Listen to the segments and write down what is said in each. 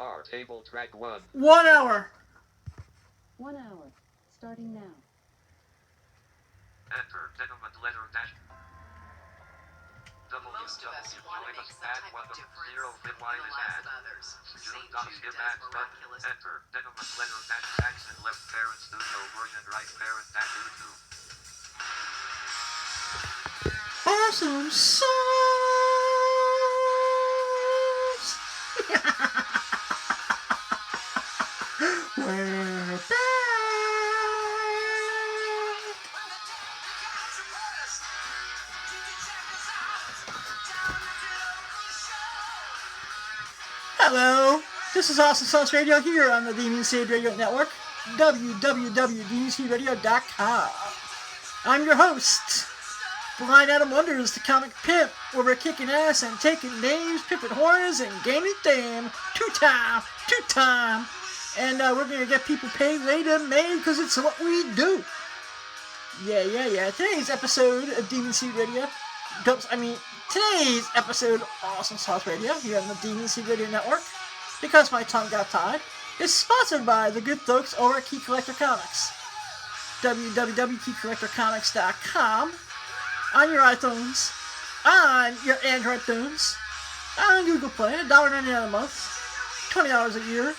R table track 1. 1 hour. 1 hour. Starting now. Enter gentleman letter dash. Most of us want to make some type of difference in the lives of others. St. Jude does miraculous. Enter gentleman letter dash Jackson left parent studio version right parent dash YouTube. Awesome sauce. We're back. Hello, this is Awesome Sauce Radio here on the Demon Seed Radio Network, www.demonseedradio.com. I'm your host, Blind Adam Wonders, the comic pimp, where we're kicking ass and taking names, pimping horns, and gaining fame. Two-time. And we're going to get people paid later, made, because it's what we do. Yeah. Today's episode of Demon Seed Radio, today's episode of Awesome Sauce Radio here on the Demon Seed Radio Network, because my tongue got tied, is sponsored by the good folks over at Key Collector Comics. www.keycollectorcomics.com. On your iPhones, on your Android phones, on Google Play, $1.99 a month, $20 a year.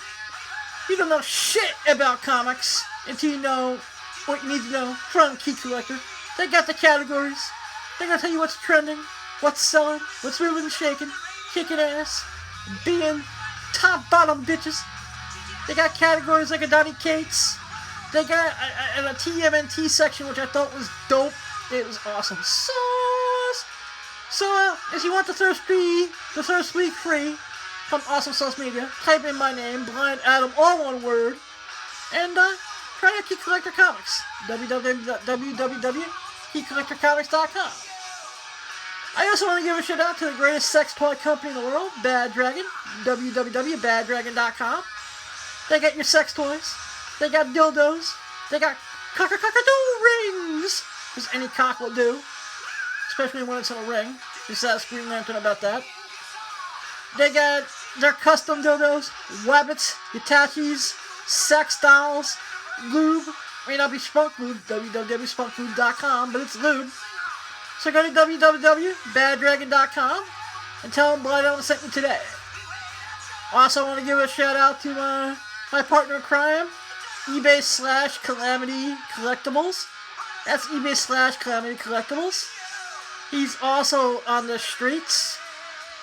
You don't know shit about comics until you know what you need to know from Key Collector. They got the categories. They're going to tell you what's trending, what's selling, what's moving and shaking, kicking ass, being top-bottom bitches. They got categories like a Donny Cates. They got a TMNT section, which I thought was dope. It was awesome sauce. So, if you want the thirst week free from Awesome Sauce Media, type in my name, Blind Adam, all one word, and try out Key Collector Comics. www.keycollectorcomics.com. I also want to give a shout out to the greatest sex toy company in the world, Bad Dragon. www.baddragon.com. They got your sex toys. They got dildos. They got cock-a-cock-a-doo rings. Because any cock will do. Especially when it's in a ring. Just ask Green Lantern about that. They got their custom dildos, wabbits, Hitachis, sex dolls, lube. May not be spunk lube, www.spunklube.com, but it's lube. So go to www.baddragon.com and tell them Blind Adam sent you today. Also, I want to give a shout out to my partner in crime, eBay/Calamity Collectibles. That's eBay/Calamity Collectibles. He's also on the streets.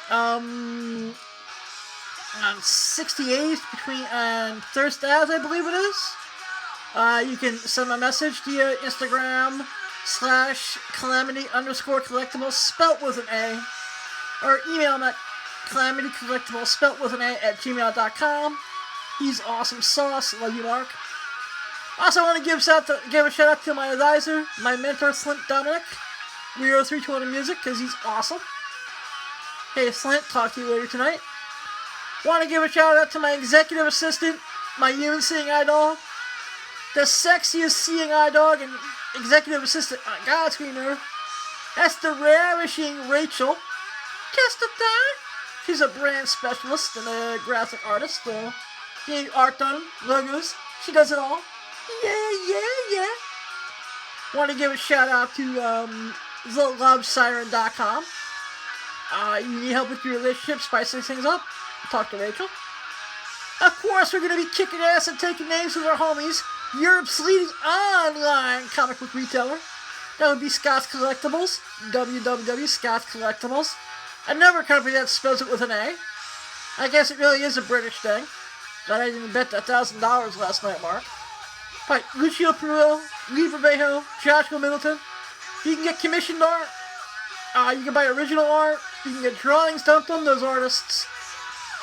On 68th between Thirst Ave, I believe it is. You can send a message via Instagram /Calamity_Collectibles spelt with an A. Or email him at calamitycollectibles spelt with an A at gmail.com. He's awesome sauce. Love you, Mark. Also, I want to give a shout out to my advisor, my mentor, Flint Dominic. We are 320 Music, because he's awesome. Hey, Flint, talk to you later tonight. Want to give a shout out to my executive assistant, my human seeing eye dog, the sexiest seeing eye dog and executive assistant on God's green earth. That's the ravishing Rachel. Testify. She's a brand specialist and a graphic artist. Getting art done, logos. She does it all. Yeah. Want to give a shout out to TheLoveSiren.com. You need help with your relationship, spicing things up? Talk to Rachel. Of course, we're going to be kicking ass and taking names with our homies. Europe's leading online comic book retailer. That would be Scott's Collectibles. www.scottscollectibles. Another company that spells it with an A. I guess it really is a British thing. I didn't bet $1,000 last night, Mark. By Lucio Perillo, Lee Verbejo, Joshua Middleton. You can get commissioned art. You can buy original art. You can get drawings done from those artists.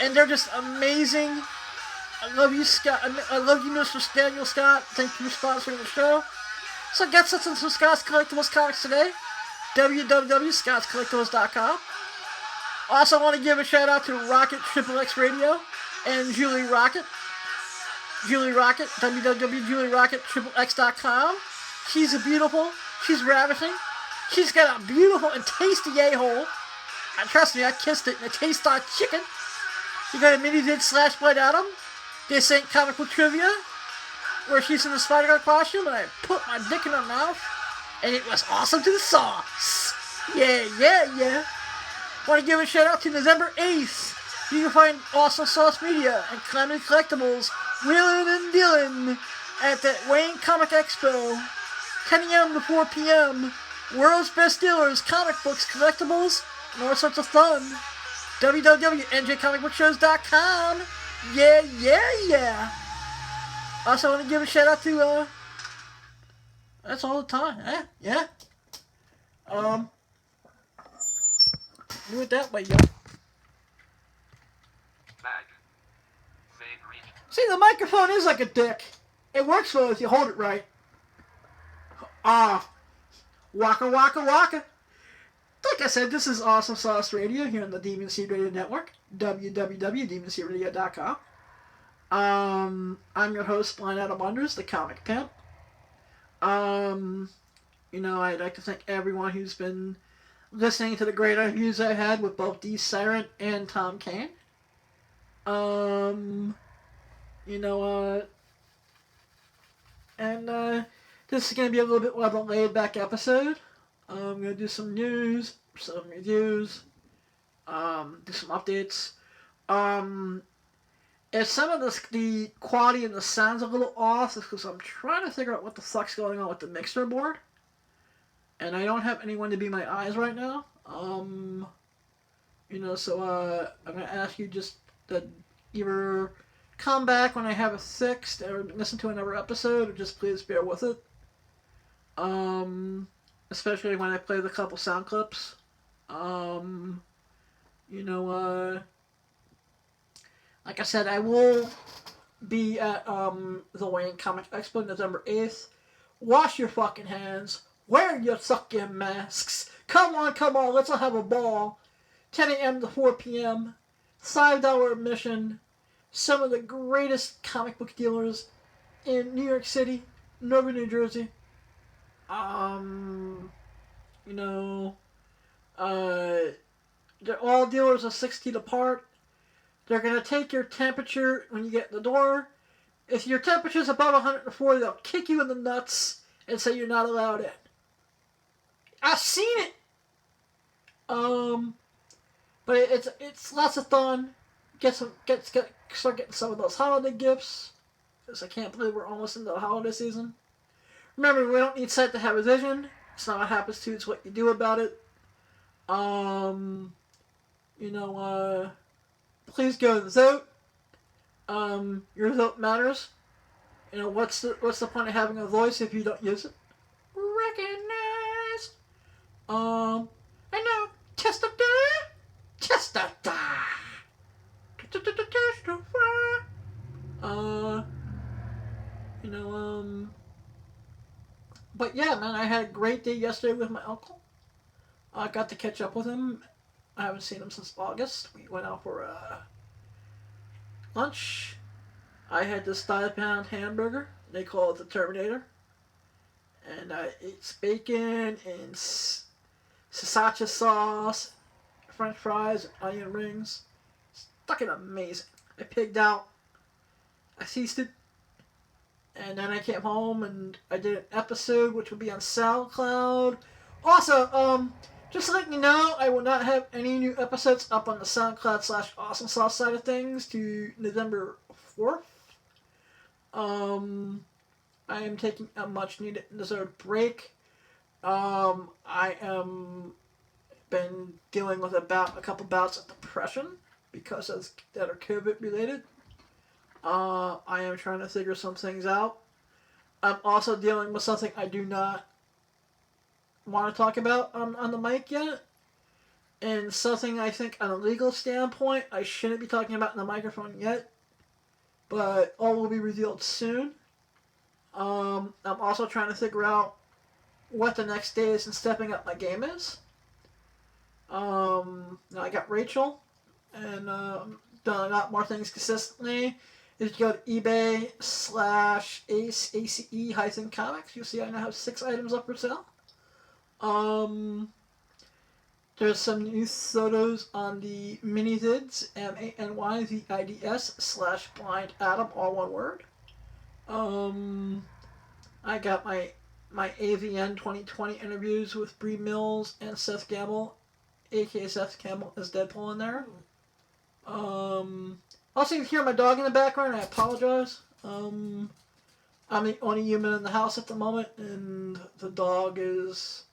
And they're just amazing. I love you, Scott. I love you, Mr. Daniel Scott. Thank you for sponsoring the show. So get us some Scott's Collectibles comics today. www.scottscollectibles.com. Also want to give a shout out to Rocket XXX Radio and Julie Rocket. www.julierocketxxx.com. She's beautiful. She's ravishing. She's got a beautiful and tasty a-hole. And trust me, I kissed it and it tastes like chicken. You go to minivid/Blind Adam. This ain't comic book trivia, where she's in the Spider-Girl costume, and I put my dick in her mouth, and it was awesome to the sauce. Yeah. Want to give a shout out to November 8th. You can find Awesome Sauce Media and Calamity Collectibles wheeling and dealing at the Wayne Comic Expo, 10 a.m. to 4 p.m. World's best dealers, comic books, collectibles, and all sorts of fun. www.njcomicbookshows.com. Yeah. Also want to give a shout out to, that's all the time, yeah. Do it that way, yo. Bag. Vague reach. See, the microphone is like a dick. It works well if you hold it right. Waka. Like I said, this is Awesome Sauce Radio here on the Demon Seed Radio Network, www.demonseedradio.com. I'm your host, Blind Adam Wonders, the comic pimp. I'd like to thank everyone who's been listening to the great interviews I had with both Dee Siren and Tom Kane. This is going to be a little bit more of a laid-back episode. I'm going to do some news, some reviews, do some updates. If some of the quality and the sound's a little off, it's because I'm trying to figure out what the fuck's going on with the mixer board. And I don't have anyone to be my eyes right now. I'm going to ask you just to either come back when I have it fixed or listen to another episode, or just please bear with it. Especially when I play the couple sound clips. Like I said, I will be at the Wayne Comic Expo November 8th. Wash your fucking hands. Wear your fucking masks. Come on, let's all have a ball. 10 a.m. to 4 p.m. $5 admission. Some of the greatest comic book dealers in New York City, Northern New Jersey. They're all dealers are 6 feet apart. They're going to take your temperature when you get in the door. If your temperature's above 104, they'll kick you in the nuts and say you're not allowed in. I've seen it! But it's lots of fun. Start getting some of those holiday gifts. Because I can't believe we're almost into the holiday season. Remember, we don't need sight to have a vision. It's not what happens to you, it's what you do about it. Please go and vote. Your vote matters. What's the point of having a voice if you don't use it? Recognize. I know. Testify. But yeah, man, I had a great day yesterday with my uncle. I got to catch up with him. I haven't seen him since August. We went out for lunch. I had this 5-pound hamburger. They call it the Terminator. And I ate bacon and sriracha sauce, French fries, and onion rings. It's fucking amazing. I pigged out. I feasted. And then I came home and I did an episode which will be on SoundCloud. Also, just to let you know, I will not have any new episodes up on the SoundCloud / Awesome Sauce side of things to November 4th. I am taking a much needed and deserved break. I am been dealing with a couple bouts of depression because that are COVID related. I am trying to figure some things out. I'm also dealing with something I do not want to talk about on the mic yet. And something I think on a legal standpoint I shouldn't be talking about in the microphone yet. But all will be revealed soon. I'm also trying to figure out what the next day is in stepping up my game is. I got Rachel, and done a lot more things consistently. If you go to eBay /ACE-comics, you'll see I now have 6 items up for sale. There's some new photos on the Minivids, MANYVIDS /Blind Adam, all one word. I got my AVN 2020 interviews with Bree Mills and Seth Gamble, aka Seth Gamble as Deadpool in there. Also, you can hear my dog in the background. I apologize. I'm the only human in the house at the moment, and the dog is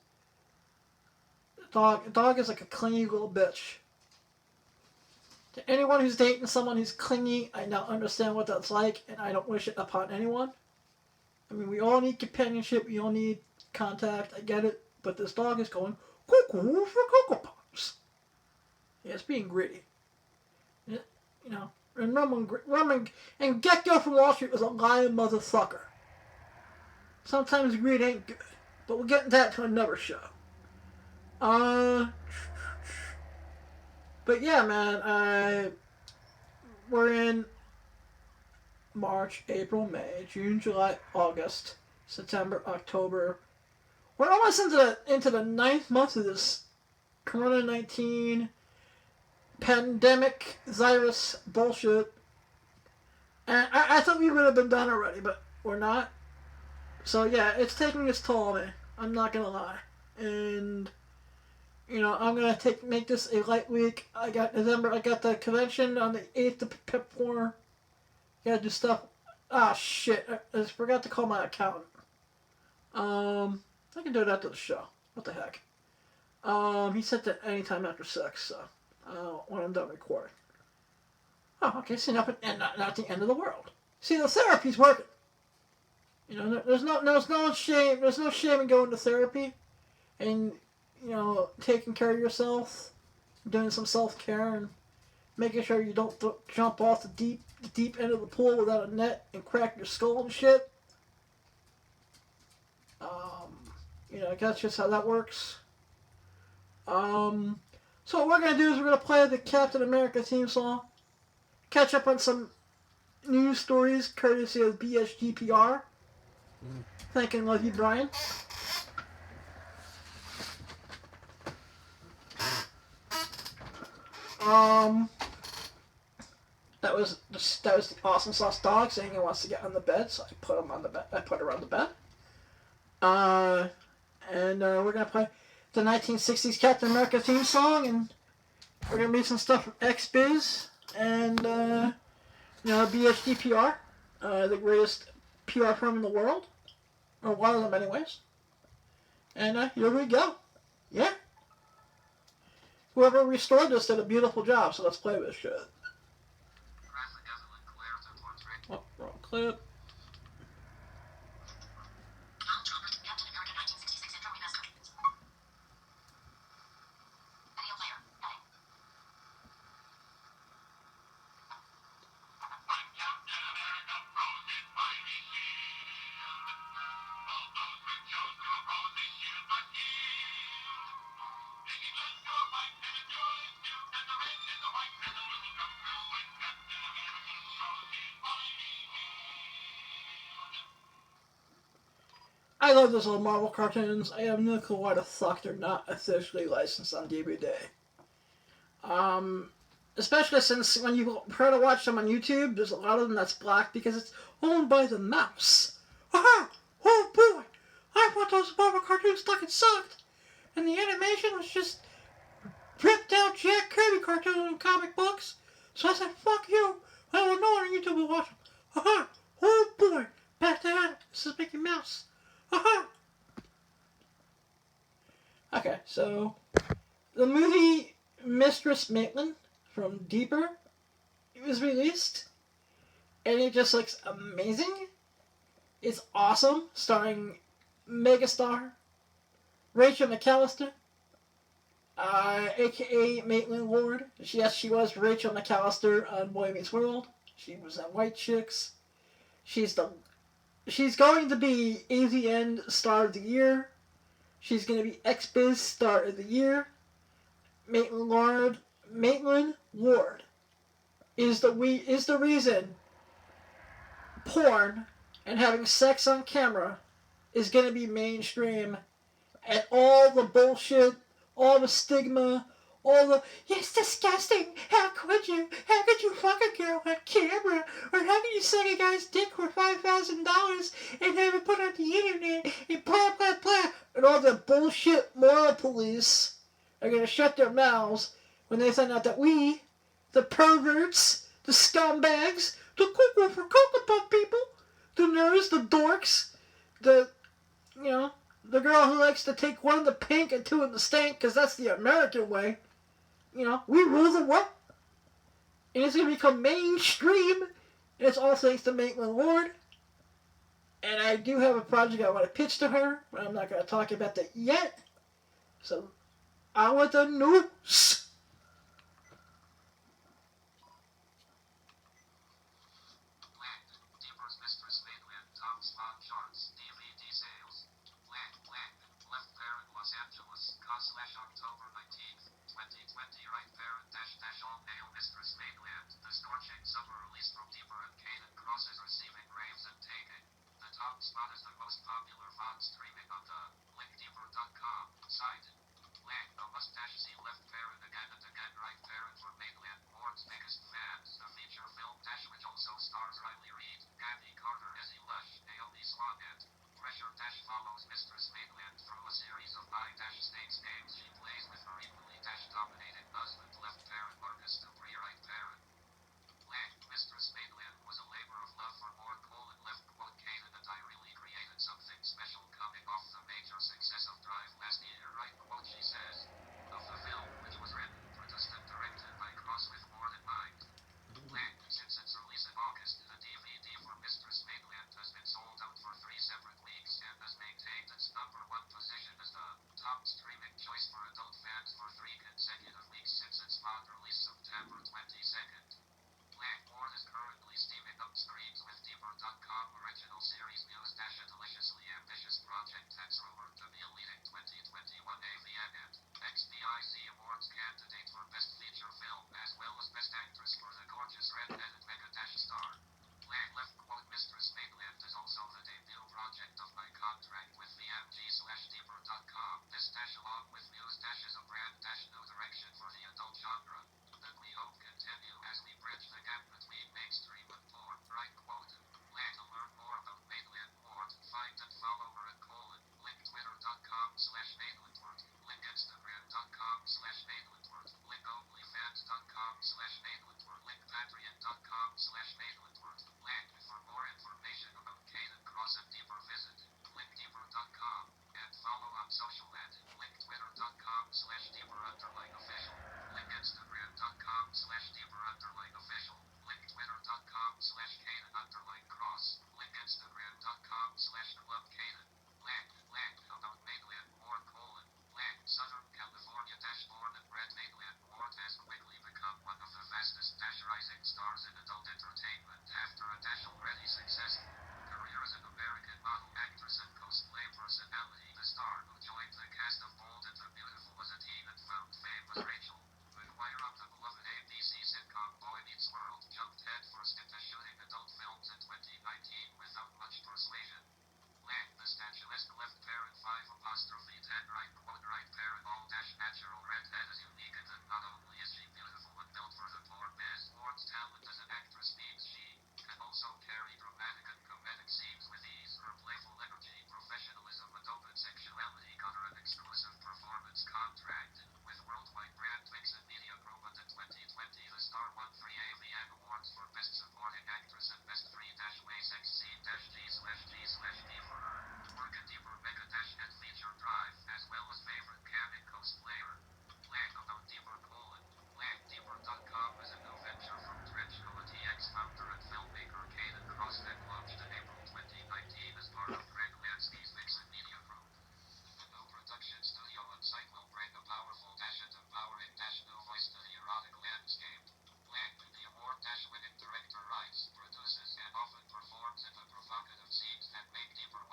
like a clingy little bitch. To anyone who's dating someone who's clingy, I now understand what that's like, and I don't wish it upon anyone. I mean, we all need companionship, we all need contact, I get it, but this dog is going cuckoo for Cocoa Pops. Yeah, it's being greedy. You know, and Rum and Gecko from Wall Street was a lying motherfucker. Sometimes greed ain't good, but we'll get into that to another show. But yeah, man, we're in March, April, May, June, July, August, September, October. We're almost into the 9th month of this Corona-19 pandemic virus bullshit. And I thought we would have been done already, but we're not. So yeah, it's taking its toll on me. I'm not gonna lie. And you know, I'm gonna make this a light week. I got the convention on the 8th to prep for. Gotta do stuff. Ah, shit. I just forgot to call my accountant. I can do it after the show. What the heck? He said that anytime after 6, so when I'm done recording. Oh, okay. See, not the end of the world. See, the therapy's working. You know, there's no shame. There's no shame in going to therapy, and you know, taking care of yourself, doing some self-care, and making sure you don't jump off the deep end of the pool without a net and crack your skull and shit. You know, that's just how that works. So what we're gonna do is we're gonna play the Captain America theme song, catch up on some news stories courtesy of BSGPR. Thank and love you, Brian. That was the awesome sauce dog saying he wants to get on the bed, so I put him on the bed. I put her on the bed. And we're gonna play the 1960s Captain America theme song, and we're gonna read some stuff from XBiz and you know, BHDPR, the greatest PR firm in the world, or one of them, anyways. And here we go. Yeah. Whoever restored this did a beautiful job, so let's play this shit. Oh, wrong clip. I love those old Marvel cartoons. I have no clue why the fuck they're not officially licensed on DVD. Especially since when you try to watch them on YouTube, there's a lot of them that's black because it's owned by the mouse. Aha! Oh boy! I thought those Marvel cartoons fucking sucked! And the animation was just ripped out Jack Kirby cartoon and comic books. So I said, fuck you! I will no on YouTube will watch them. Aha! Oh boy! Back to Adam. This is Mickey Mouse. Aha! Okay, so the movie Mistress Maitland from Deeper, it was released, and it just looks amazing. It's awesome, starring megastar Rachel McAllister, aka Maitland Ward. Yes, she was Rachel McAllister on Boy Meets World. She was on White Chicks. She's going to be AVN Star of the Year. She's going to be XBiz Star of the Year. Maitland Ward is the reason porn and having sex on camera is going to be mainstream, and all the bullshit all the stigma, all the, it's disgusting, how could you fuck a girl on camera, or how can you suck a guy's dick for $5,000 and have it put on the internet, and blah, blah, blah, and all the bullshit moral police are gonna shut their mouths when they find out that we, the perverts, the scumbags, the cuckoo for Cocoa Puff people, the nerds, the dorks, the, you know, the girl who likes to take one in the pink and two in the stank, because that's the American way. You know, we rule the world. And it's going to become mainstream. And it's all thanks to Maitland Ward. And I do have a project I want to pitch to her, but I'm not going to talk about that yet. So, I want the news. Deeper's Mistress Maitland top spot charts, DVD sales. Left parent Los Angeles, /October 19th, 2020. Right parent -- all male Mistress Maitland. The scorching summer release from Deeper and Caden Cross is receiving raves and taking. The top spot is the most popular VOD streaming on the linkdeeper.com site. A must-see left parent again and again. Right parent for Maitland Ward's biggest fans. The feature film which also stars Riley Reid, Gabby Carter, Ezzy Lush, Naomi Swan, and Pressure follows Mistress Maitland through a series of high-stakes games she plays with her equally dominating husband left parent Marcus Dupree. Right parent Mistress Maitland was a labor of love for Ward Colin left Caden and I really created something special coming off the major success of Drive last year. Right she says of the film, which was written, produced and directed by Cross with Ward in mind. Since its release in August, the DVD for Mistress Maitland has been sold out for 3 separate weeks and has maintained its #1 position as the top streaming choice for adult fans for 3 consecutive weeks since its VOD release September 22nd. Ward is currently steaming up screens with Deeper.com original series news -- a deliciously ambitious project that's rumored to be a leading 2021 AVN and XBIC Awards candidate for Best Feature Film as well as Best Actress for the gorgeous red-headed Mega star. Mistress Maitland is also the debut project of my contract with VMG/Deeper.com. This -- along with news -- is a brand -- new direction for the adult genre that we hope continue as we bridge the gap between mainstream and porn. Right quote. To learn more about Maitland Ward, find and follow her at link twitter.com/Maitlandward, link instagram.com/Maitlandward, link onlyfans.com/Maitlandward, link patreon.com/Maitlandward. For more information about Caden Cross and Deeper, visit linkdeeper.com and follow on social at linkTwitter.com/Deeper_official, link Instagram.com/Deeper_official, link Twitter.com/Caden_Cross, link Instagram.com/ClubCaden. About Maitland Ward Southern California -- born and bred Maitland Ward has quickly become one of the fastest rising stars in adult entertainment after a already successful career as an American model, actress, and cosplay personality. The star who joined the cast of Bold and the Beautiful as a teen and found fame as Rachel, the choir of the beloved ABC sitcom Boy Meets World, jumped headfirst into shooting adult films in 2019 without much persuasion. The statuesque left parent 5'10" right parent all natural redhead is unique in that not only is she beautiful and built for the porn biz, Ward's talent as an actress means she can also carry dramatic and comedic scenes with ease. Her playful energy, professionalism, and open sexuality got her an exclusive performance contract with worldwide brand Vixen Media Group. And in 2020, the star won 3 AVN awards for Best Supporting Actress and Best Free-Way Sex Scene-G/G/D for her work in Deeper Mega and Feature Drive, as well as favorite canon cosplayer. About Deeper Deeper.com is a new venture from TrenchCoat founder and filmmaker Caden Cross that launched in April 2019 as part of Greg Lansky's Vixen Media Group. The new production studio on site will bring a powerful and empowering new voice to the erotic landscape. The award-winning director writes, produces, and often performs in the provocative scenes that make Deeper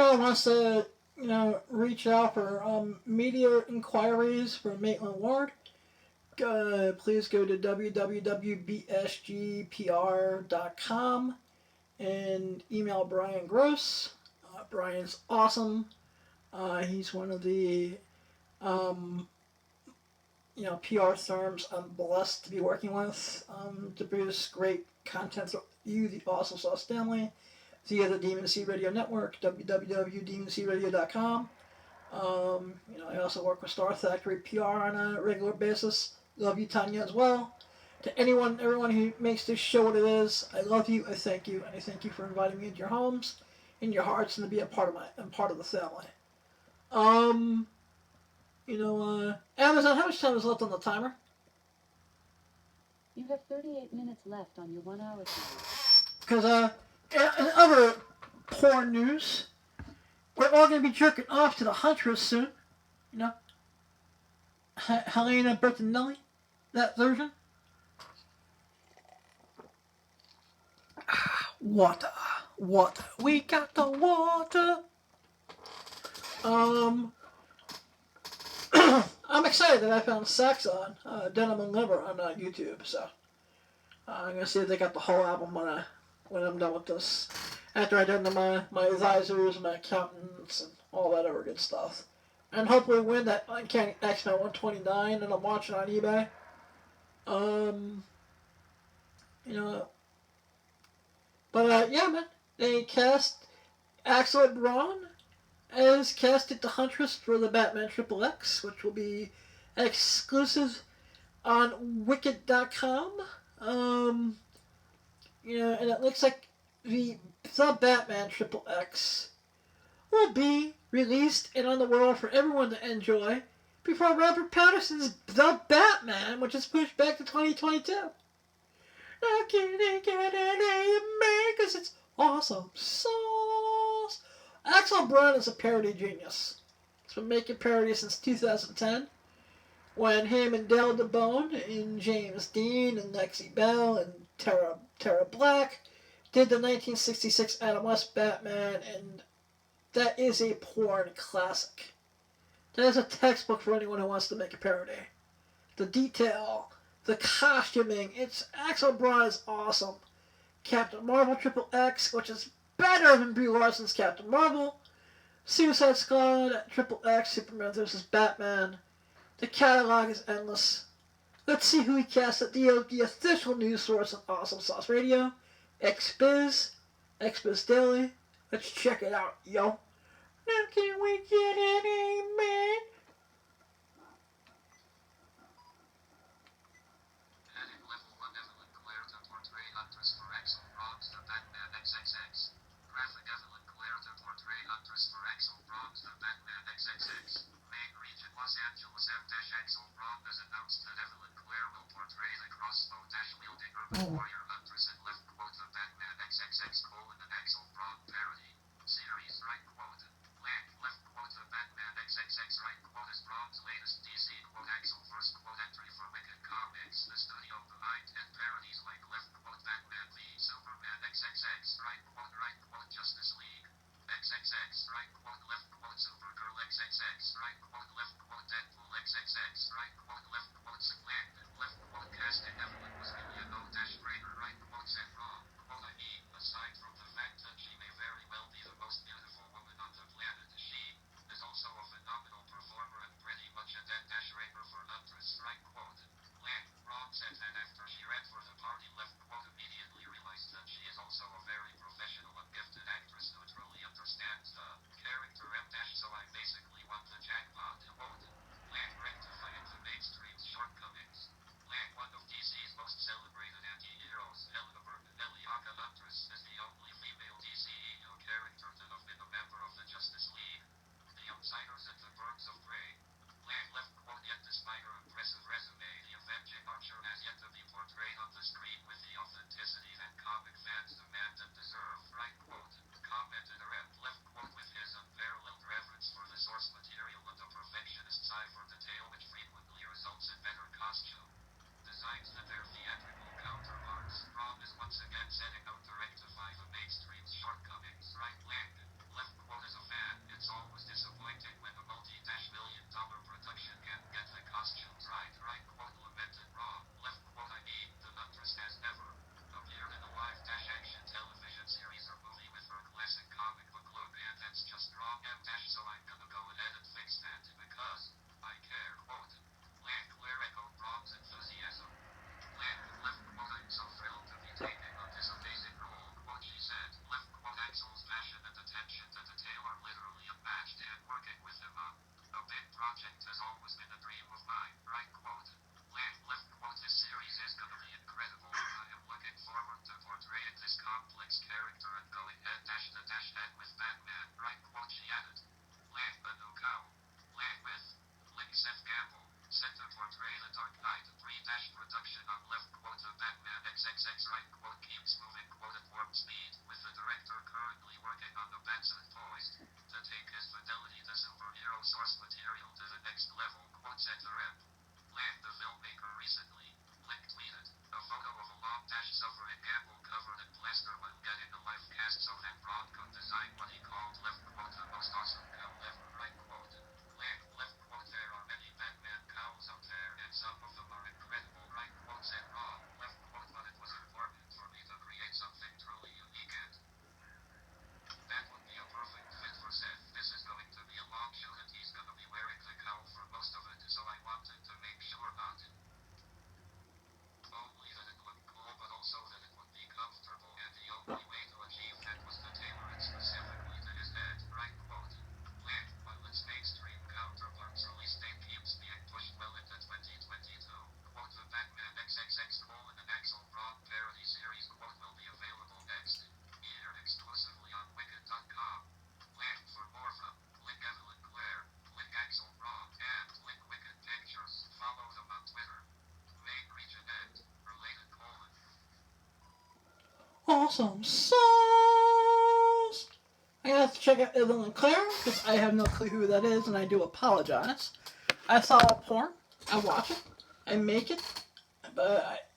anyone wants to, reach out for media inquiries for Maitland Ward, please go to www.bsgpr.com and email Brian Gross. Brian's awesome. He's one of the PR firms I'm blessed to be working with to produce great content for you, the Awesome Sauce family, via the Demon Seed Radio Network, www.demonseedradio.com. I also work with Star Factory PR on a regular basis. Love you, Tanya, as well. To everyone who makes this show what it is, I love you, I thank you, and I thank you for inviting me into your homes, in your hearts, and to be a part of the family. Amazon, how much time is left on the timer? You have 38 minutes left on your 1 hour timer. Because, in other porn news, we're all going to be jerking off to the Huntress soon. Helena Bertinelli, that version. Water. We got the water. I'm excited that I found Sax on Denim and Liver on YouTube, so I'm gonna see if they got the whole album when I'm done with this. After I done my advisors, my accountants, and all that other good stuff, and hopefully win that Uncanny X-Men 129 that I'm watching on eBay. Yeah, man, they cast Axel Braun as casted the Huntress for the Batman XXX, which will be exclusive on Wicked.com. And it looks like the Batman XXX will be released and on the world for everyone to enjoy before Robert Pattinson's The Batman, which is pushed back to 2022. Now can they get any because it's awesome sauce. Axel Braun is a parody genius. He's been making parodies since 2010, when him and Dale DeBone and James Dean and Lexi Bell and Tara Black did the 1966 Adam West Batman, and that is a porn classic. That is a textbook for anyone who wants to make a parody. The detail, the costuming, Axel Braun is awesome. Captain Marvel XXX, which is better than Brie Larson's Captain Marvel. Suicide Squad, XXX, Superman vs. Batman. The catalog is endless. Let's see who he cast at the official news source of Awesome Sauce Radio, XBiz Daily. Let's check it out, yo. Now can we get an amen? Heading level 1 Evelyn Clare to portray actress for Axel Braun's The Batman XXX. Graphic Evelyn Clare to portray actress for Axel Braun's The Batman XXX. Main region Los Angeles Axel Braun has announced that Evelyn Clare will portray the crossbow-wielding urban warrior actress in left quote The Batman XXX an Axel Braun parody series right quote. Left quote The Batman XXX right quote is Braun's latest DC quote Axel first quote entry for Wicked Comics, the studio behind hit parodies like left quote Batman v Superman XXX right quote Justice League XXX right quote left quote Supergirl XXX right quote left quote Deadpool XXX right quote left quote Slam left quote casting Evelyn was really a no-brainer right quote said wrong quote I mean aside from the fact that she may very well be the most beautiful woman on the planet, she is also a phenomenal performer and pretty much a dead-raper for actress right quote. Ron said that after she read for the party left quote immediately realized that she is also a very professional and gifted actress who truly understands the character so I basically won the jackpot quote. Rectifying the mainstream's shortcomings. One of DC's most celebrated anti-heroes, Helena Bertinelli, aka actress, is the only female DCEU character to have been a member of the Justice League, the Outsiders and the Birds of Prey. Left quote yet despite her impressive resume, the avenging Archer has yet to be portrayed on the screen with the authenticity that comic fans demand and deserve. Right quote. Commented around left quote with his unparalleled reverence for the source material and the perfectionist's eye for detail which frequently results in better costume designs than their theatrical counterparts. Ron is once again setting out to rectify the mainstream's shortcomings. Right left quote is a fan complex character and going head dash to dash head with Batman, right quote she added. Land a new cow. Land with. Link Seth Gamble. Set to portray the Dark Knight. Pre-dash production on left quote of Batman XXX right quote keeps moving quote at warp speed, with the director currently working on the Batson toys to take his fidelity to superhero source material to the next level quote said the rep. Land the filmmaker recently. Link tweeted a photo of a long dash suffering Gamble covered in plaster when getting a life cast so that Braun could design what he called left quote the most awesome cow ever right quote. Land left quote there are many Batman cows out there and some of them are incredible right quote said Braun left quote but it was important for me to create something truly unique and that would be a perfect fit for Seth. This is going to be a long shoot and he's gonna be wearing the cowl for most of it so I wanted to make sure not only that it looked cool but also that it would be comfortable and the only way to achieve that was to tailor it specifically to his head, right quote. Land, while its mainstream counterparts release date keeps being pushed well into 2022, quote the Batman XXX and Axel Braun parody series quote will be available next year exclusively on Wicked.com. Land for more from Link Evelyn Clare, Link Axel Braun, and Link Wicked Pictures. Follow them on Twitter. Main region and related colon. Awesome sauce! I have to check out Evelyn Clare because I have no clue who that is, and I do apologize. I saw a porn, I watch it, I make it, but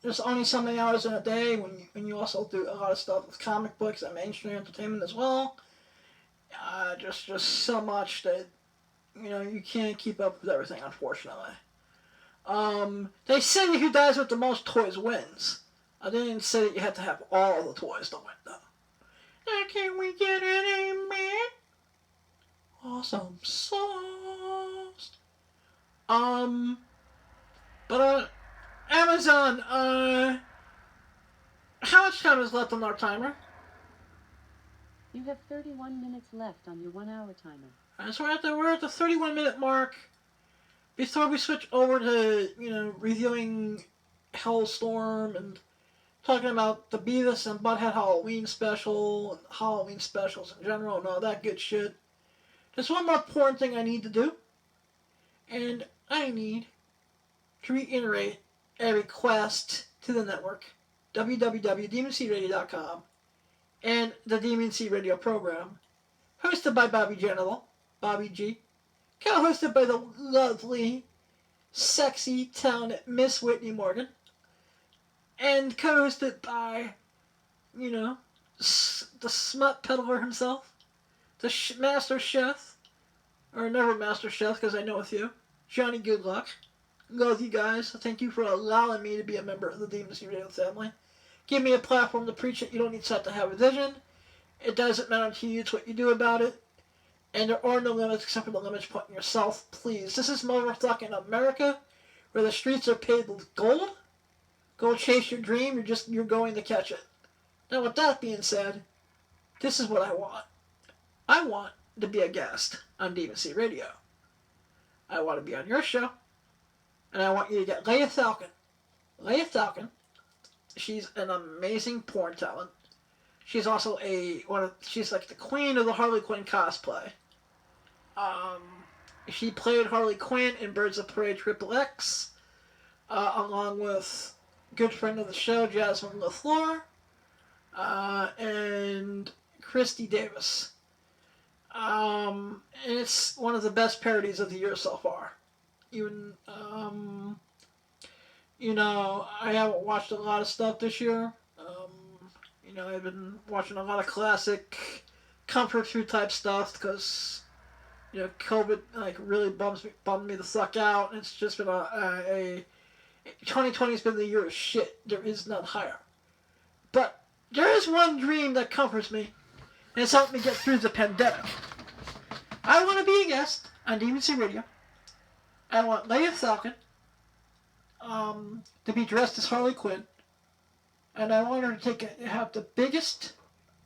there's only so many hours in a day when you also do a lot of stuff with comic books and mainstream entertainment as well. Just so much that you can't keep up with everything, unfortunately. They say who dies with the most toys wins. I didn't say that you had to have all the toys to win, though. Can we get an amen? Awesome sauce. Amazon, how much time is left on our timer? You have 31 minutes left on your 1 hour timer. Alright, so we're at the 31-minute mark. Before we switch over to, reviewing Hellstorm and talking about the Beavis and Butthead Halloween special and Halloween specials in general and all that good shit. There's one more important thing I need to do. And I need to reiterate a request to the network, www.demoncradio.com, and the Demon Seed Radio program, hosted by Bobby General, Bobby G, co-hosted by the lovely, sexy, talented Miss Whitney Morgan, and co-hosted by, the smut peddler himself, the master chef, or never master chef because I know with you, Johnny Goodluck. Love you guys. Thank you for allowing me to be a member of the Demon Seed Radio family. Give me a platform to preach it. You don't need to have a vision. It doesn't matter to you. It's what you do about it. And there are no limits except for the limits put in yourself. Please. This is motherfucking America where the streets are paved with gold. Go chase your dream. You're going to catch it. Now, with that being said, this is what I want. I want to be a guest on Demon Seed Radio. I want to be on your show. And I want you to get Leia Falcon. Leia Falcon, she's an amazing porn talent. She's also she's like the queen of the Harley Quinn cosplay. She played Harley Quinn in Birds of Prey XXX, along with good friend of the show, Jasmine LaFleur, and Christy Davis. And it's one of the best parodies of the year so far. Even, I haven't watched a lot of stuff this year. I've been watching a lot of classic comfort food type stuff because, COVID really bummed me the fuck out. It's just been 2020 has been the year of shit. There is none higher. But there is one dream that comforts me, and it's helped me get through the pandemic. I want to be a guest on Demon Seed Radio. I want Leia Falcon to be dressed as Harley Quinn. And I want her to have the biggest,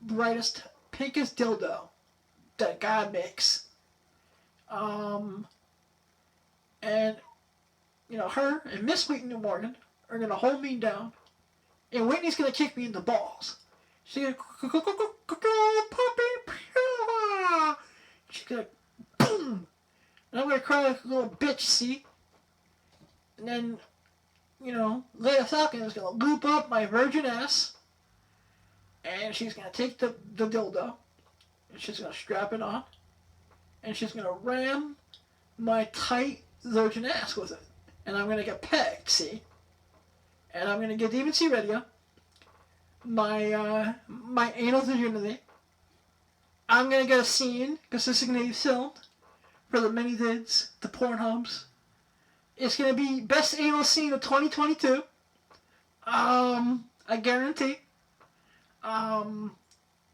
brightest, pinkest dildo that God makes. And, her and Miss Whitney Morgan are going to hold me down. And Whitney's going to kick me in the balls. She's gonna puppy. She's gonna boom. And I'm gonna cry like a little bitch, see? And then, Leia Falcon is gonna loop up my virgin ass. And she's gonna take the dildo. And she's gonna strap it on. And she's gonna ram my tight virgin ass with it. And I'm gonna get pegged, see? And I'm gonna get Demon C Radio. My anal virginity. I'm gonna get a scene, because this is gonna be filmed for the mini vids, the Pornhubs. It's gonna be best anal scene of 2022. I guarantee. I'm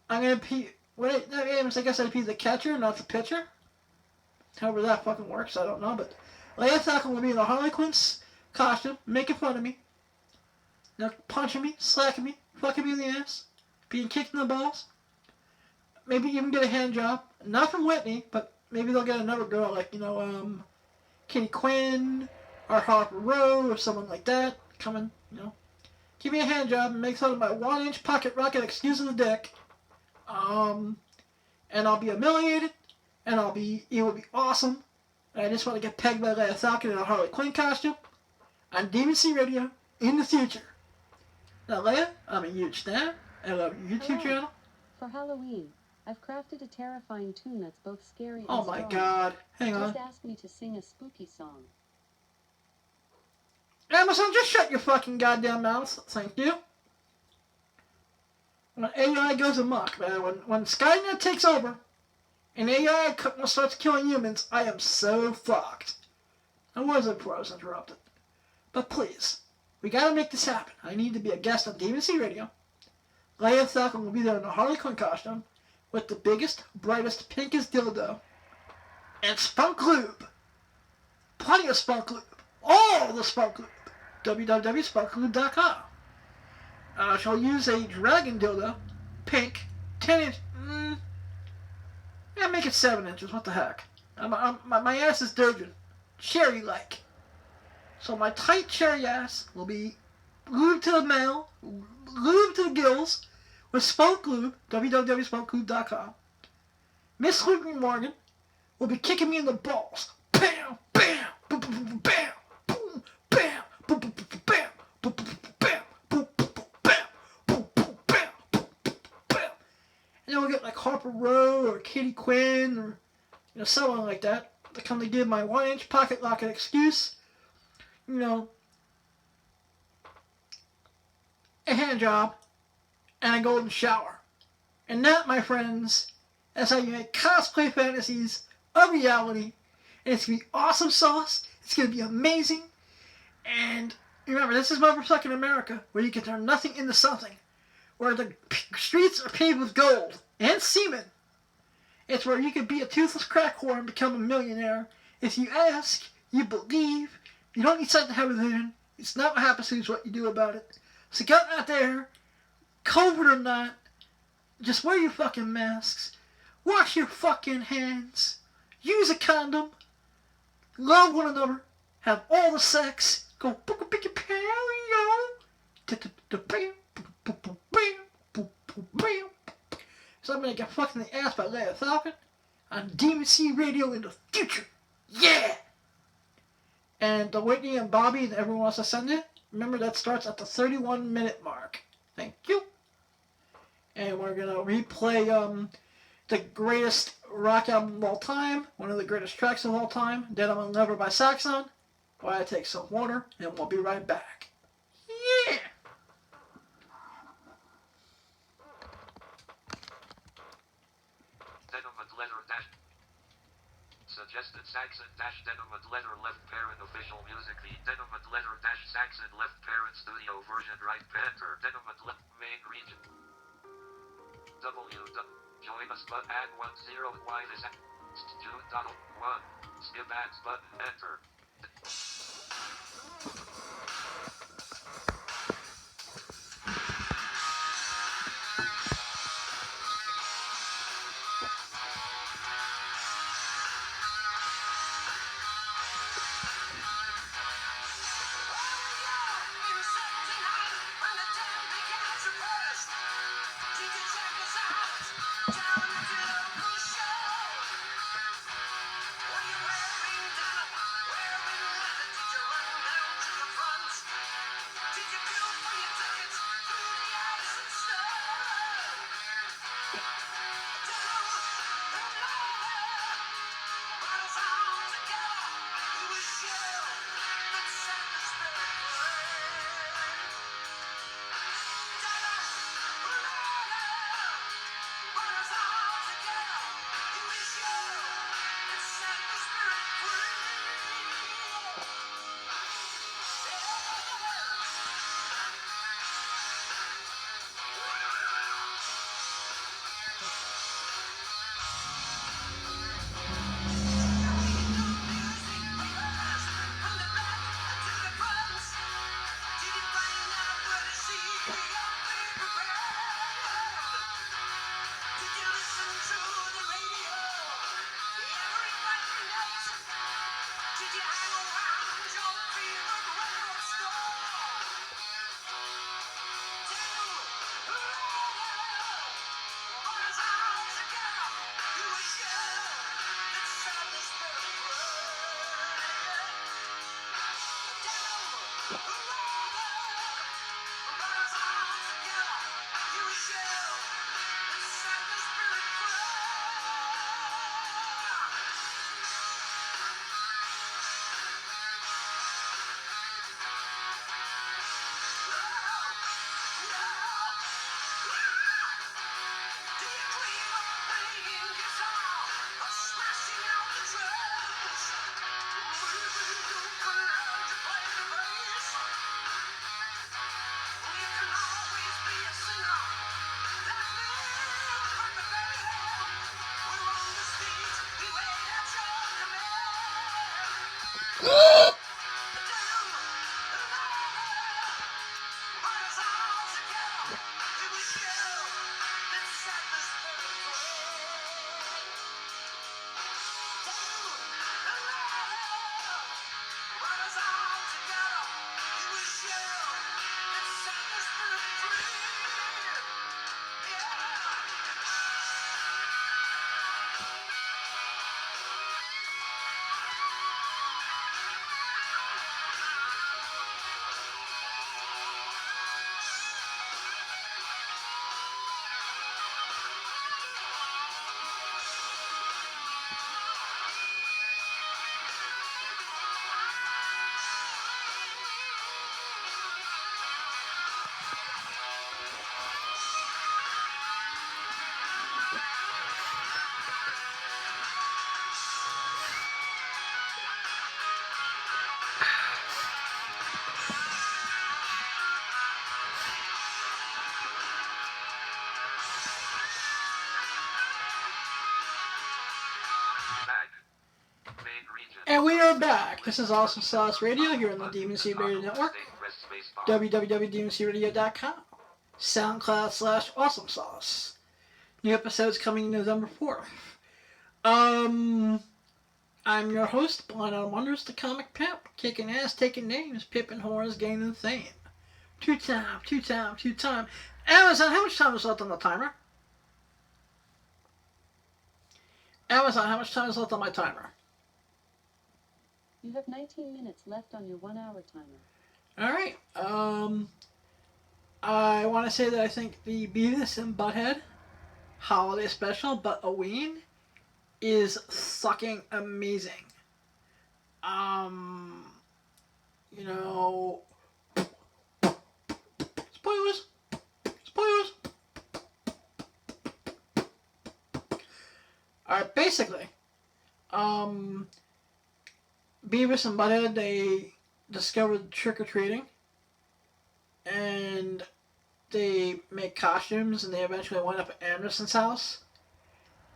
gonna be. I guess I'd be the catcher, not the pitcher. However that fucking works, I don't know. But Leia Falcon will be in a Harley Quinn's costume, making fun of me. Punching me, slacking me, fucking me in the ass, being kicked in the balls. Maybe even get a hand job. Not from Whitney, but maybe they'll get another girl like, Kitty Quinn or Harper Rowe or someone like that. Coming, give me a hand job and make fun of my 1-inch pocket rocket excuse of the dick. And I'll be humiliated, and it will be awesome. And I just want to get pegged by Leia Falcon in a Harley Quinn costume on Demon C Radio in the future. Now, Leia, I'm a huge fan. I love your YouTube channel. For Halloween, I've crafted a terrifying tune that's both scary and Oh my strong. God. Hang on. Just ask me to sing a spooky song. Amazon, just shut your fucking goddamn mouth. Thank you. When AI goes amok, man, when Skynet takes over and AI starts killing humans, I am so fucked. I wasn't before I was interrupted. But please, we gotta make this happen. I need to be a guest on Demon C Radio. Leia Falcon will be there in a Harley Quinn costume with the biggest, brightest, pinkest dildo. And spunk lube. Plenty of spunk lube. All the spunk lube. www.spunklube.com. I shall use a dragon dildo. Pink. 10 inch. Make it 7 inches. What the heck? My ass is dirging. Cherry-like. So my tight cherry ass will be lubed to the male, lubed to the gills, with Spunk Lube, www.spunklube.com. Miss Luke Morgan will be kicking me in the balls. Bam, bam, boom, boom, boom, bam, boom, bam, boom, boom, boom, bam, boom, boom, boom, bam, boom, boom, boom, bam, boom, boom, bam, boom, boom, bam. And then we'll get like Harper Rowe or Kitty Quinn or someone like that to come to give my 1-inch pocket rocket excuse. A hand job, and a golden shower. And that, my friends, is how you make cosplay fantasies a reality. And it's going to be awesome sauce. It's going to be amazing. And remember, this is motherfucking America, where you can turn nothing into something. Where the streets are paved with gold and semen. It's where you can be a toothless crack whore and become a millionaire. If you ask, you believe. You don't need sight to have a vision. It's not what happens to you, it's what you do about it. So get out there, COVID or not, just wear your fucking masks, wash your fucking hands, use a condom, love one another, have all the sex, go book a pick your So I'm gonna get fucked in the ass by Leia Falcon on Demon C Radio in the future. Yeah! And the Whitney and Bobby and everyone wants to send it. Remember, that starts at the 31-minute mark. Thank you. And we're going to replay the greatest rock album of all time, one of the greatest tracks of all time, Dead on Never by Saxon, while I take some water, and we'll be right back. Yeah! Denim and leather dash. Suggested Saxon dash denim and leather left parent official music feed. Denim and leather dash Saxon left parent studio version right enter. Denim and left main region. Join us but add 10 y is at 2.1. Skip ads button enter. When the town became suppressed, we're back. This is Awesome Sauce Radio here on the DMC Radio Network, www.dmcradio.com, SoundCloud / Awesome Sauce. New episodes coming November 4th. I'm your host, Blind on Wonders, the comic pimp, kicking ass, taking names, pipping horns, gaining fame. Two-time. Amazon, how much time is left on the timer? Amazon, how much time is left on my timer? You have 19 minutes left on your 1 hour timer. Alright, I want to say that I think the Beavis and Butthead holiday special, but a ween, is fucking amazing. You know, spoilers. Alright, basically, Beavis and Butthead, they discovered trick-or-treating, and they make costumes, and they eventually wind up at Anderson's house,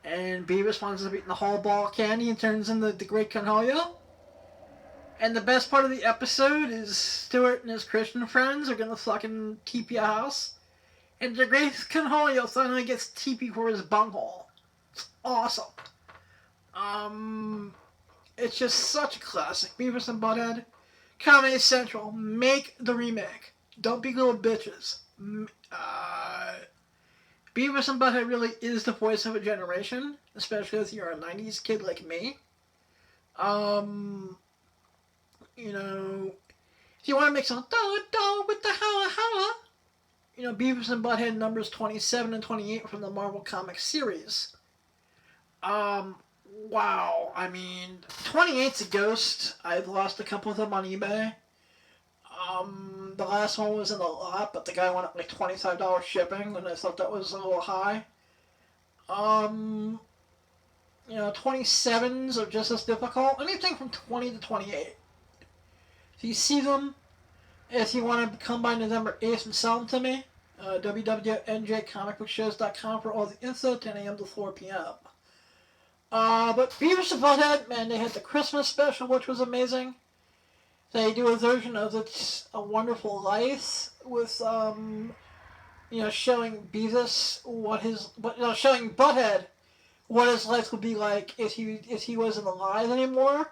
and Beavis winds up eating the whole ball of candy and turns into the Great Cornholio. And the best part of the episode is Stuart and his Christian friends are gonna fucking TP a house, and the Great Cornholio finally gets TP for his bunghole. It's awesome. It's just such a classic. Beavis and Butthead, Comedy Central, make the remake. Don't be little bitches. Beavis and Butthead really is the voice of a generation, especially if you're a 90s kid like me. You know, if you want to make some dollar with the holla, you know, Beavis and Butthead numbers 27 and 28 from the Marvel Comics series. Wow, I mean, 28's a ghost. I've lost a couple of them on eBay. The last one was in a lot, but the guy wanted like $25 shipping, and I thought that was a little high. You know, 27s are just as difficult. Anything from 20 to 28. If you see them, if you want to come by November 8th and sell them to me, www.njcomicbookshows.com for all the info, 10 a.m. to 4 p.m. But Beavis and Butthead, man, they had the Christmas special, which was amazing. They do a version of It's a Wonderful Life with, you know, showing Beavis showing Butthead what his life would be like if he wasn't alive anymore.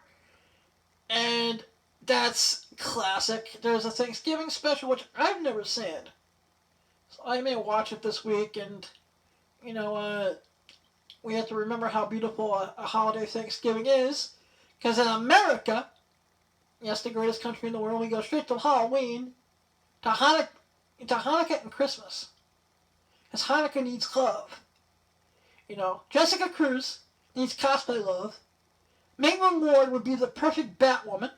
And that's classic. There's a Thanksgiving special, which I've never seen. So I may watch it this week, and, you know, we have to remember how beautiful a holiday Thanksgiving is, because in America, yes, the greatest country in the world, we go straight to Halloween, to Hanukkah and Christmas, because Hanukkah needs love. You know, Jessica Cruz needs cosplay love. Maitland Ward would be the perfect Batwoman,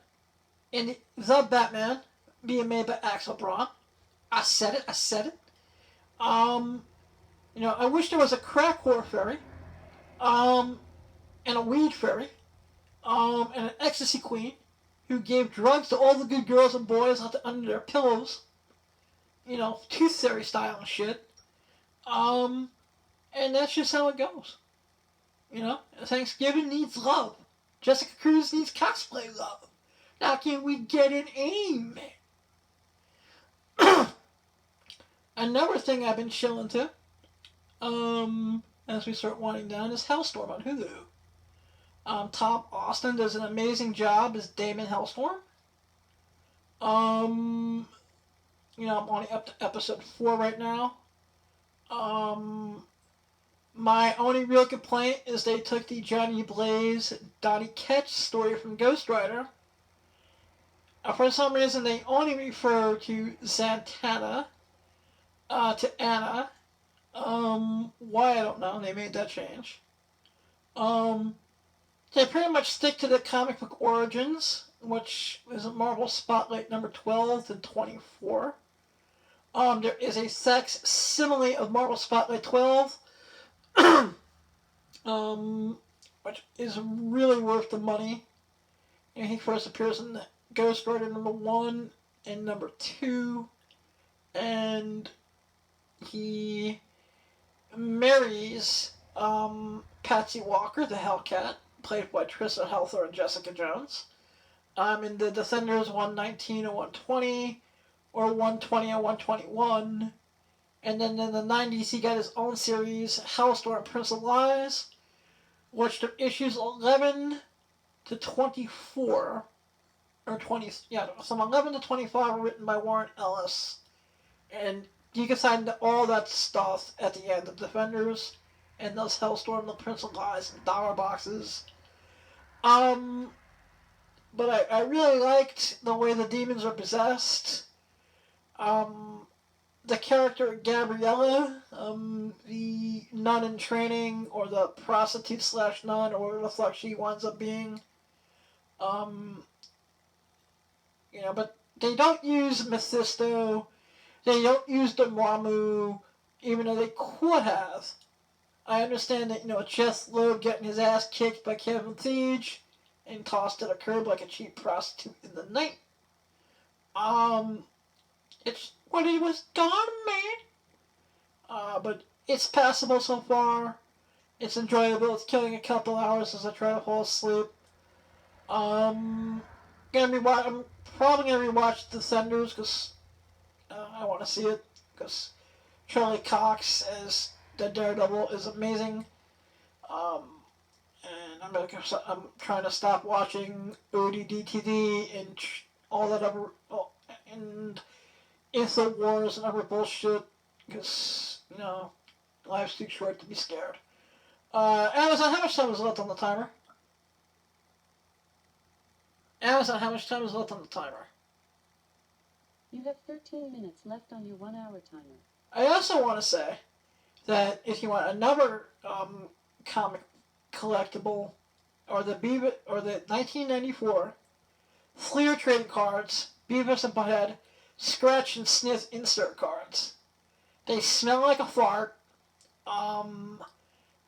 and the Batman being made by Axel Braun. I said it. You know, I wish there was a crack whore fairy. And a weed fairy, and an ecstasy queen who gave drugs to all the good girls and boys under their pillows, you know, tooth fairy style and shit. And that's just how it goes. You know, Thanksgiving needs love. Jessica Cruz needs cosplay love. Now can we get an amen? Another thing I've been chilling to, as we start winding down, is Hellstorm on Hulu. Tom Austin does an amazing job as Damon Hellstorm. You know, I'm only up to episode 4 right now. My only real complaint is they took the Johnny Blaze, Donnie Ketch story from Ghost Rider. For some reason, they only refer to Zatanna, to Anna. Why, I don't know. They made that change. They pretty much stick to the comic book origins, which is a Marvel Spotlight number 12 and 24. There is a sex simile of Marvel Spotlight 12, which is really worth the money. And he first appears in Ghost Rider number 1 and number 2, and he marries Patsy Walker, the Hellcat, played by Trissa Helfer and Jessica Jones. In the Defenders 119 and 120, or 120 and 121. And then in the 90s, he got his own series, Hellstorm Prince of Lies, which took issues 11 to 24, or 20, yeah, some 11 to 25 were written by Warren Ellis. And you can find all that stuff at the end of Defenders, and those Hellstorm, the Prince of Lies, and dollar boxes. But I really liked the way the demons are possessed. The character Gabriella, the nun in training, or the prostitute slash nun, or whatever the fuck she winds up being. But they don't use Mephisto. They don't use Dormammu, even though they could have. I understand that, Jess Loeb getting his ass kicked by Kevin Feige and tossed to the curb like a cheap prostitute in the night. It's what he was done, man. But it's passable so far. It's enjoyable. It's killing a couple hours as I try to fall asleep. I'm probably gonna rewatch Descenders because I want to see it. Because Charlie Cox as the Daredevil is amazing. And I'm trying to stop watching ODDTV and all that other and InfoWars and other bullshit because life's too short to be scared. Amazon, how much time is left on the timer? Amazon, how much time is left on the timer? You have 13 minutes left on your 1 hour timer. I also want to say that if you want another comic collectible, or the 1994 Fleer trading cards, Beavis and Butthead, scratch and sniff insert cards. They smell like a fart. I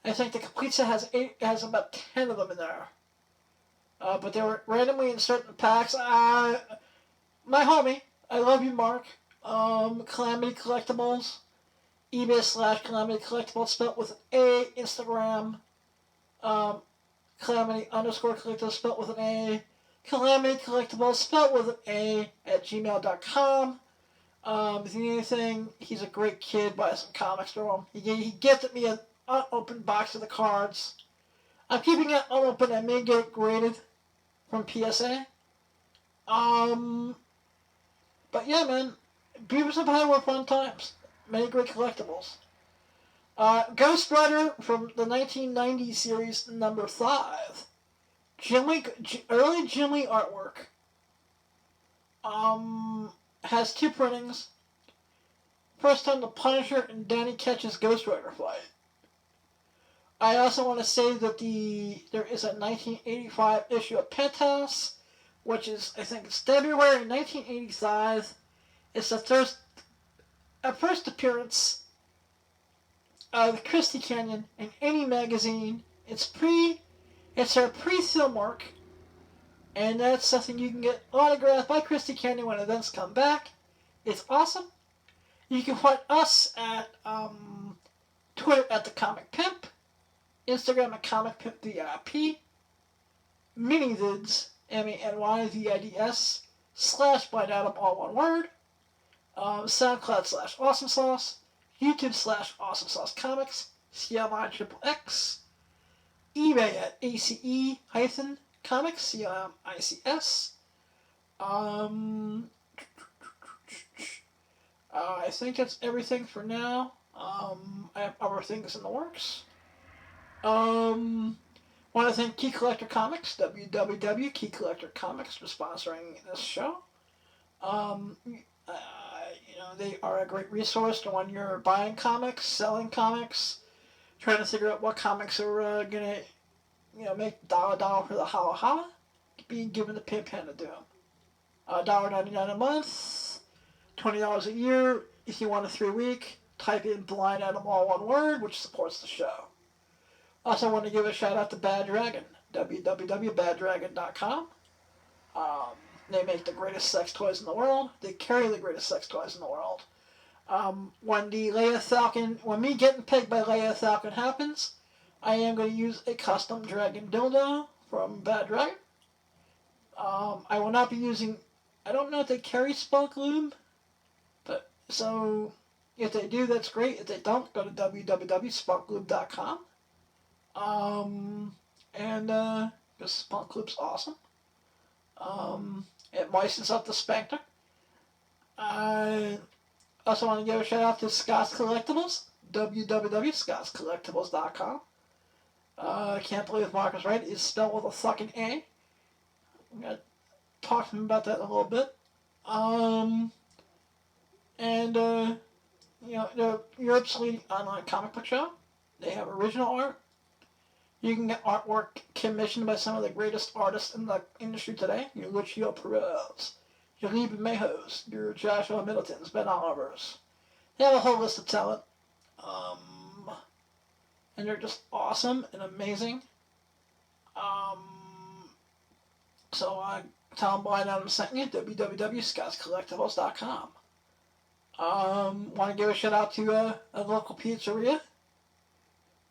think the complete set has about 10 of them in there. But they were randomly inserted in packs. My homie, I love you, Mark. Calamity Collectibles, eBay / Calamity Collectibles, spelled with an A. Instagram, Calamity _Collectibles, spelled with an A. Calamity Collectibles, spelled with an A, at gmail.com. If you need anything, he's a great kid. Buy some comics from him. He gifted me an unopened box of the cards. I'm keeping it unopened. I may get it graded from PSA. But yeah, man, Beavis and Butthead were fun times. Many great collectibles. Ghost Rider from the 1990 series number 5. Early Jim Lee artwork. Has 2 printings. First time the Punisher and Danny Ketch's Ghost Rider fight. I also want to say that there is a 1985 issue of Penthouse, which is, I think it's February 1985. It's the first appearance of Christy Canyon in any magazine. It's her pre-film work, and that's something you can get autographed by Christy Canyon when events come back. It's awesome. You can find us at Twitter at The Comic Pimp, Instagram at Comic Pimp VIP, Minivids, MANYVIDS, /Blind Adam, all one word, SoundCloud /Awesome Sauce, YouTube /Awesome Sauce Comics, CMI_XXX, eBay at ACE-Comics, CMICS. I think that's everything for now. I have other things in the works. Want to thank Key Collector Comics, www.Key Collector Comics, for sponsoring this show. They are a great resource to when you're buying comics, selling comics, trying to figure out what comics are gonna, make $1 for the holla holla, being given the pimp hand to do them. $1.99 a month, $20 a year. If you want a 3-week, type in Blind Adam, all one word, which supports the show. Also want to give a shout out to Bad Dragon, www.baddragon.com. They make the greatest sex toys in the world. They carry the greatest sex toys in the world. When me getting pegged by Leia Falcon happens, I am going to use a custom dragon dildo from Bad Dragon. I will not be using, I don't know if they carry Spunk Lube, but so if they do, that's great. If they don't, go to www.spunklube.com. Because Spunk Lube's awesome. It moistens up the sphincter. I also want to give a shout out to Scott's Collectibles, www.scottscollectibles.com. I can't believe Marcus Wright is spelled with a fucking A. I'm going to talk to him about that in a little bit. They're Europe's leading online comic book shop. They have original art. You can get artwork commissioned by some of the greatest artists in the industry today. Your Lucio Perez, your Liebe Mayhos, your Joshua Middletons, Ben Olivers. They have a whole list of talent. And they're just awesome and amazing. So I tell them Blind Adam sent you, www.scottscollectibles.com. Want to give a shout out to a local pizzeria.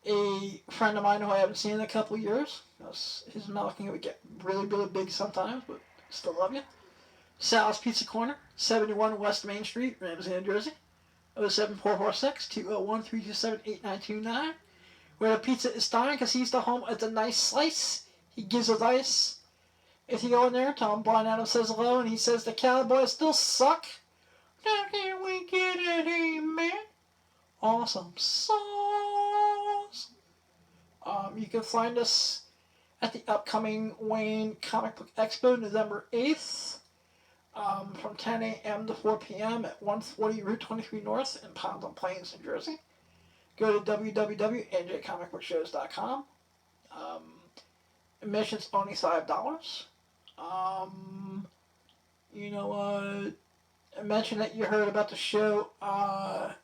A friend of mine who I haven't seen in a couple of years. His milking would get really, really big sometimes, but still love you. Sal's Pizza Corner, 71 West Main Street, Ramsey, New Jersey. 07446-201-327-8929. Where the pizza is dying because he's the home of the nice slice. He gives us ice. If you go in there, tell him Blind Adam says hello, and he says the Cowboys still suck. Now can we get an amen? Awesome sauce. You can find us at the upcoming Wayne Comic Book Expo, November 8th, from 10 a.m. to 4 p.m. at 140 Route 23 North in Poundland Plains, New Jersey. Go to www.njcomicbookshows.com. Admission's only $5. I mentioned that you heard about the show on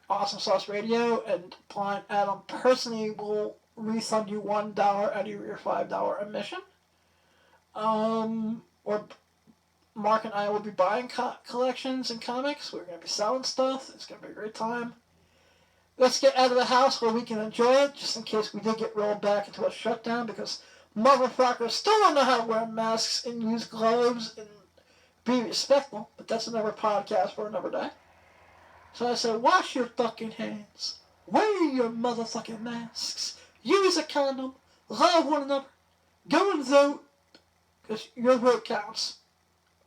Awesome Sauce Radio, and Blind Adam personally will refund you $1 out of your $5 admission. Or Mark and I will be buying collections and comics. We're going to be selling stuff. It's going to be a great time. Let's get out of the house where we can enjoy it, just in case we did get rolled back into a shutdown, because motherfuckers still don't know how to wear masks and use gloves and be respectful, but that's another podcast for another day. So I said, wash your fucking hands. Wear your motherfucking masks. Use a condom. Love one another. Go and vote, because your vote counts.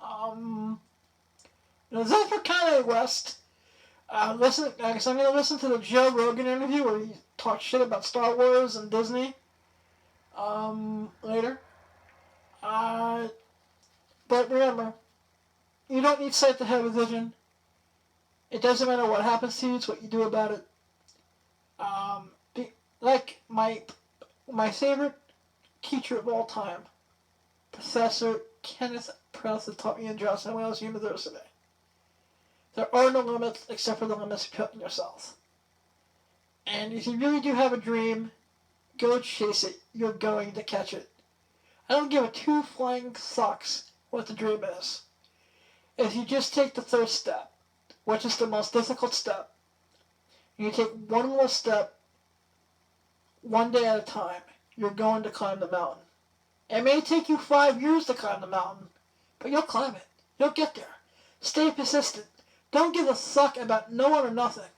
Vote for Kanye West. I'm going to listen to the Joe Rogan interview where he talks shit about Star Wars and Disney later. But remember, you don't need sight to have a vision. It doesn't matter what happens to you, it's what you do about it. Like my favorite teacher of all time, Professor Kenneth Press, taught me in Johnson Wales University. There are no limits except for the limits you put on yourself. And if you really do have a dream, go chase it. You're going to catch it. I don't give a two flying fucks what the dream is. If you just take the first step, which is the most difficult step, and you take one little step, one day at a time, you're going to climb the mountain. It may take you 5 years to climb the mountain, but you'll climb it. You'll get there. Stay persistent. Don't give a fuck about no one or nothing.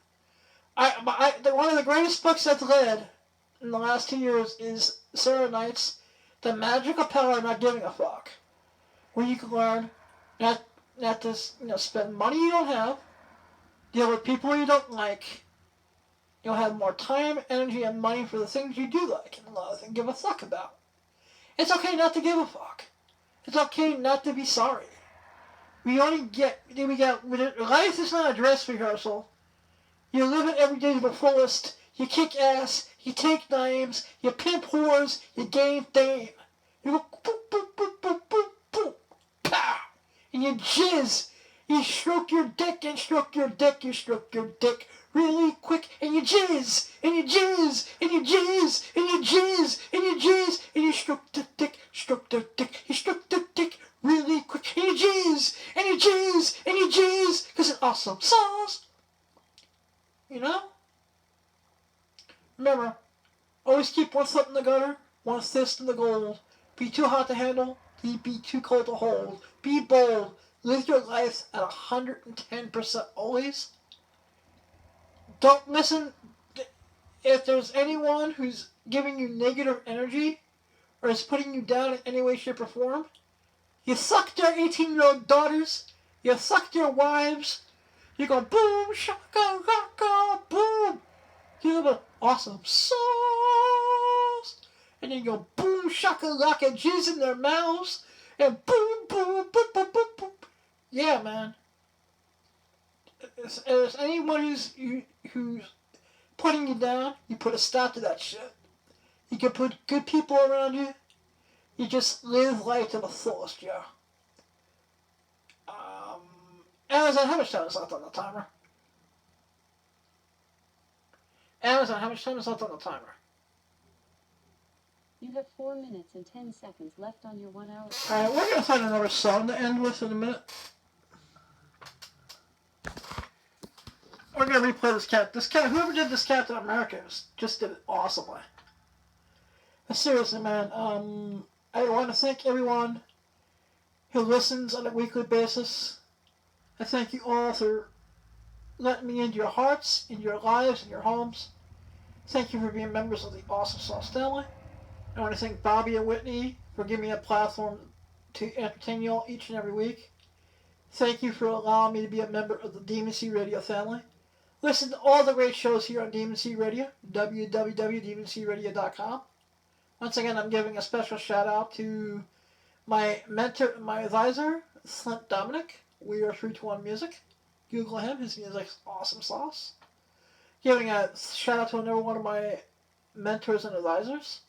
One of the greatest books I've read in the last 2 years is Sarah Knight's The Magical Power of Not Giving a Fuck, where you can learn not to spend money you don't have, deal with people you don't like. You'll have more time, energy, and money for the things you do like and love and give a fuck about. It's okay not to give a fuck. It's okay not to be sorry. Life is not a dress rehearsal. You live it every day to the fullest. You kick ass, you take names, you pimp whores, you gain fame. You go boop, boop, boop, boop, boop, boop, pow, and you jizz. You stroke your dick and stroke your dick, you stroke your dick really quick, and you jizz, and you jizz, and you jizz, and you jizz, and you jizz, and you stroke the dick, you stroke the dick really quick, and you jizz, and you jizz, and you jizz, because it's awesome sauce. Remember, always keep one foot in the gutter, one fist in the gold. Be too hot to handle. Be too cold to hold. Be bold. Live your life at 110% always. Don't listen. If there's anyone who's giving you negative energy or is putting you down in any way, shape, or form, you suck their 18-year-old daughters. You suck their wives. You go boom, shaka, raka, boom. You go awesome sauce. And then you go boom, shaka, laka, jizz in their mouths. And boom, boom, boom, boom, boom, boom. Yeah, man. If there's anyone who's putting you down, you put a stop to that shit. You can put good people around you. You just live life to the fullest, Joe. Amazon, how much time is left on the timer? Amazon, how much time is left on the timer? You have 4 minutes and 10 seconds left on your 1 hour. Alright, we're gonna find another song to end with in a minute. We're gonna replay this cat. Whoever did this Captain America just did it awesomely. But seriously, man, I want to thank everyone who listens on a weekly basis. I thank you all for letting me into your hearts, in your lives, in your homes. Thank you for being members of the Awesome Sauce family. I want to thank Bobby and Whitney for giving me a platform to entertain you all each and every week. Thank you for allowing me to be a member of the Demon Sea Radio family. Listen to all the great shows here on Demon Sea Radio, www.demonsearadio.com. Once again, I'm giving a special shout out to my mentor, my advisor, Slint Dominic. We are 321 Music. Google him. His music's awesome sauce. Giving a shout out to another one of my mentors and advisors,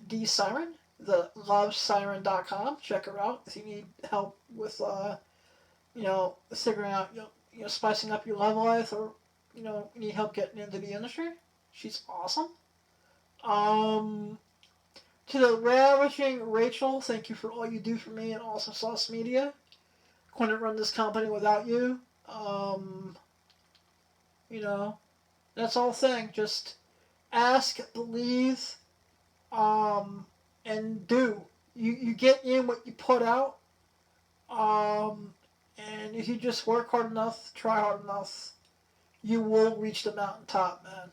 D Siren, the lovesiren.com. Check her out if you need help with, figuring out, spicing up your love life, or, need help getting into the industry. She's awesome. To the ravishing Rachel, thank you for all you do for me and Awesome Sauce Media. Couldn't run this company without you. That's all thing. Just ask, believe, and do. You get in what you put out. And if you just work hard enough, try hard enough, you will reach the mountaintop, man.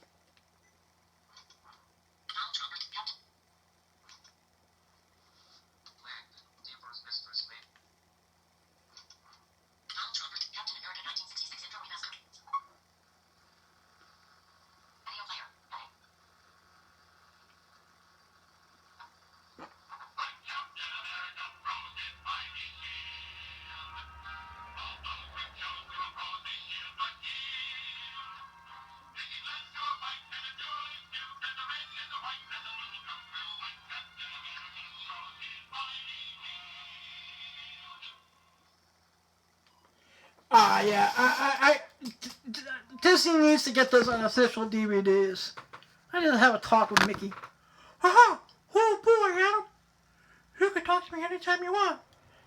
Yeah. Disney needs to get those on official DVDs. I need to have a talk with Mickey. Aha! Oh boy, Adam. You can talk to me anytime you want.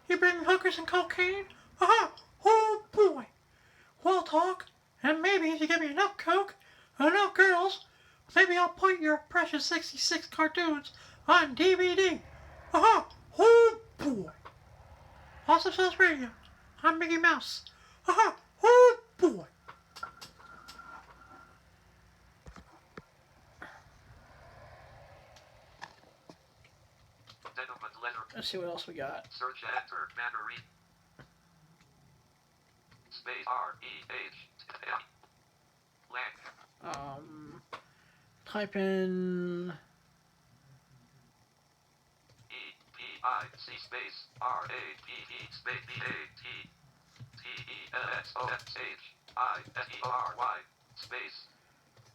You bring hookers and cocaine? Aha! Oh boy. We'll talk, and maybe if you give me enough coke and enough girls, maybe I'll put your precious 66 cartoons on DVD. Aha! Oh boy. Awesome Sauce Radio. I'm Mickey Mouse. Aha! Oh boy. Let's see what else we got. Search enter Mandarin. Space R-E-H-M. Lang. Type in E-P-I-C space R-A-P-E space B-A-T-T-E-L-S-O-S-H-I-S-E-R-Y space.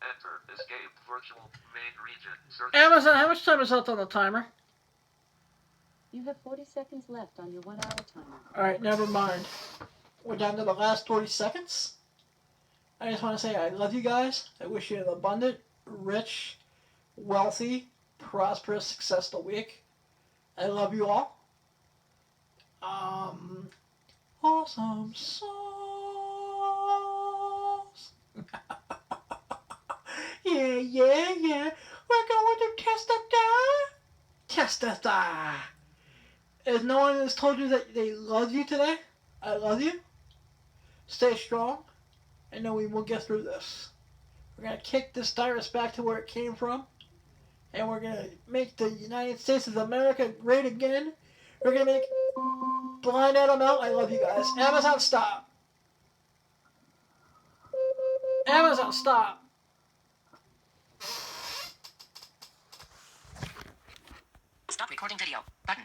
Enter. Escape. Virtual. Main region. Search. Amazon, how much time is left on the timer? You have 40 seconds left on your 1 hour timer. Alright, never mind. We're down to the last 40 seconds. I just want to say I love you guys. I wish you an abundant, rich, wealthy, prosperous, successful week. I love you all. Awesome sauce. Yeah. We're going to test the Kiss the star. If no one has told you that they love you today, I love you. Stay strong. I know we will get through this. We're going to kick this virus back to where it came from. And we're going to make the United States of America great again. We're going to make Blind Adam out. I love you guys. Amazon, stop. Amazon, stop. Stop recording video. Button.